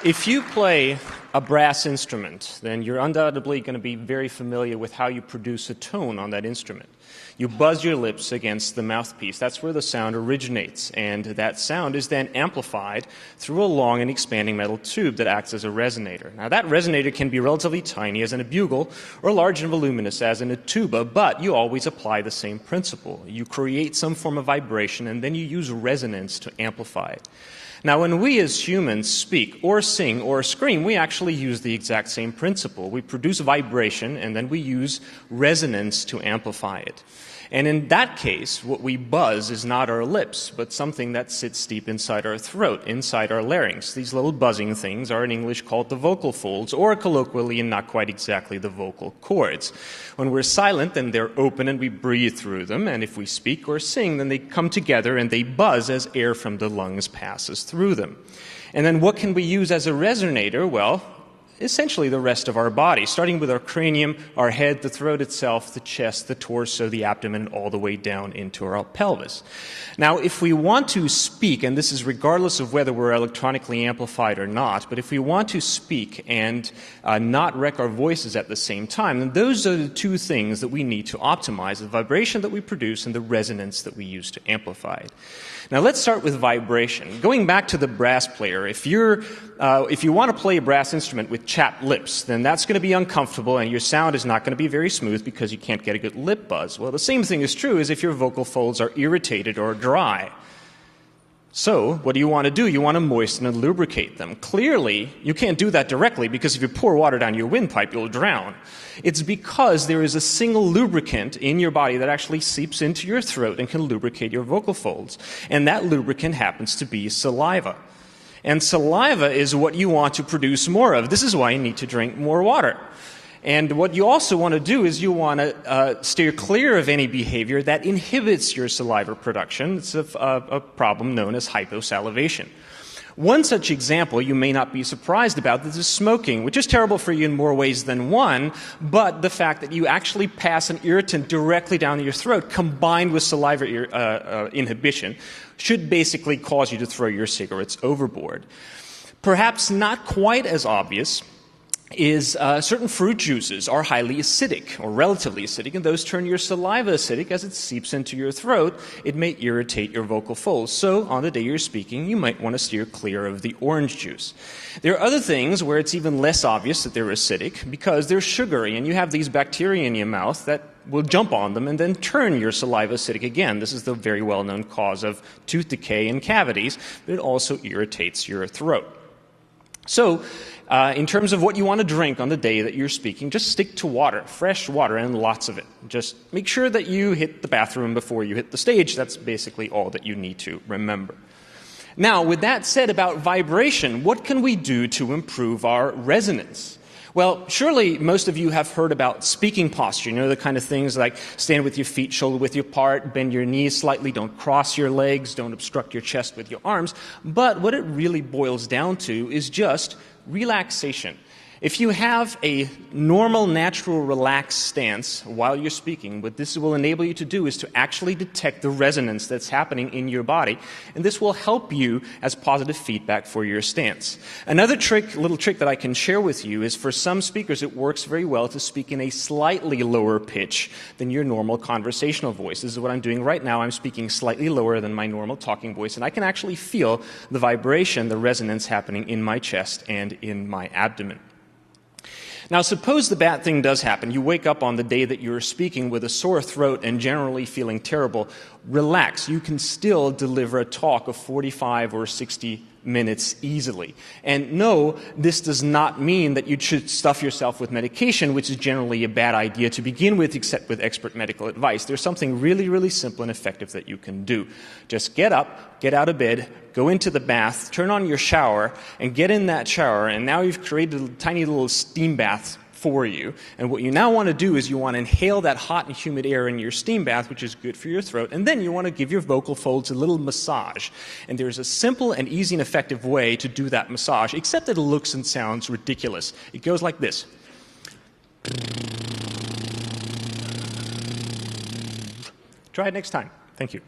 If you play a brass instrument, then you're undoubtedly going to be very familiar with how you produce a tone on that instrument. You buzz your lips against the mouthpiece. That's where the sound originates, and that sound is then amplified through a long and expanding metal tube that acts as a resonator. Now, that resonator can be relatively tiny, as in a bugle, or large and voluminous, as in a tuba, but you always apply the same principle. You create some form of vibration, and then you use resonance to amplify it. Now, when we as humans speak or sing or scream, we actually use the exact same principle. We produce vibration, and then we use resonance to amplify it. And in that case, what we buzz is not our lips, but something that sits deep inside our throat, inside our larynx. These little buzzing things are in English called the vocal folds, or colloquially and not quite exactly the vocal cords. When we're silent, then they're open and we breathe through them, and if we speak or sing, then they come together and they buzz as air from the lungs passes through them. And then what can we use as a resonator? Well, essentially the rest of our body, starting with our cranium, our head, the throat itself, the chest, the torso, the abdomen, all the way down into our pelvis. Now, if we want to speak, and this is regardless of whether we're electronically amplified or not, but if we want to speak and not wreck our voices at the same time, then those are the two things that we need to optimize, the vibration that we produce and the resonance that we use to amplify it. Now, let's start with vibration. Going back to the brass player, if you want to play a brass instrument with chapped lips, then that's going to be uncomfortable and your sound is not going to be very smooth because you can't get a good lip buzz. Well, the same thing is true as if your vocal folds are irritated or dry. So, what do you want to do? You want to moisten and lubricate them. Clearly, you can't do that directly because if you pour water down your windpipe, you'll drown. It's because there is a single lubricant in your body that actually seeps into your throat and can lubricate your vocal folds. And that lubricant happens to be saliva. And saliva is what you want to produce more of. This is why you need to drink more water. And what you also want to do is you want to steer clear of any behavior that inhibits your saliva production. It's a problem known as hypo salivation. One such example you may not be surprised about, this is smoking, which is terrible for you in more ways than one, but the fact that you actually pass an irritant directly down your throat combined with saliva inhibition should basically cause you to throw your cigarettes overboard. Perhaps not quite as obvious is certain fruit juices are highly acidic or relatively acidic, and those turn your saliva acidic as it seeps into your throat. It may irritate your vocal folds. So on the day you're speaking, you might want to steer clear of the orange juice. There are other things where it's even less obvious that they're acidic because they're sugary, and you have these bacteria in your mouth that will jump on them and then turn your saliva acidic again. This is the very well-known cause of tooth decay and cavities, but it also irritates your throat. So, in terms of what you want to drink on the day that you're speaking, just stick to water, fresh water, and lots of it. Just make sure that you hit the bathroom before you hit the stage. That's basically all that you need to remember. Now, with that said about vibration, what can we do to improve our resonance? Well, surely most of you have heard about speaking posture. You know, the kind of things like stand with your feet shoulder width apart, bend your knees slightly, don't cross your legs, don't obstruct your chest with your arms. But what it really boils down to is just relaxation. If you have a normal, natural, relaxed stance while you're speaking, what this will enable you to do is to actually detect the resonance that's happening in your body, and this will help you as positive feedback for your stance. Another little trick that I can share with you is for some speakers it works very well to speak in a slightly lower pitch than your normal conversational voice. This is what I'm doing right now. I'm speaking slightly lower than my normal talking voice, and I can actually feel the vibration, the resonance happening in my chest and in my abdomen. Now, suppose the bad thing does happen. You wake up on the day that you're speaking with a sore throat and generally feeling terrible. Relax. You can still deliver a talk of 45 or 60 minutes easily. And no, this does not mean that you should stuff yourself with medication, which is generally a bad idea to begin with, except with expert medical advice. There's something really, really simple and effective that you can do. Just get up, get out of bed, go into the bath, turn on your shower, and get in that shower, and now you've created a tiny little steam bath for you. And what you now want to do is you want to inhale that hot and humid air in your steam bath, which is good for your throat, and then you want to give your vocal folds a little massage. And there's a simple and easy and effective way to do that massage, except that it looks and sounds ridiculous. It goes like this. Try it next time. Thank you.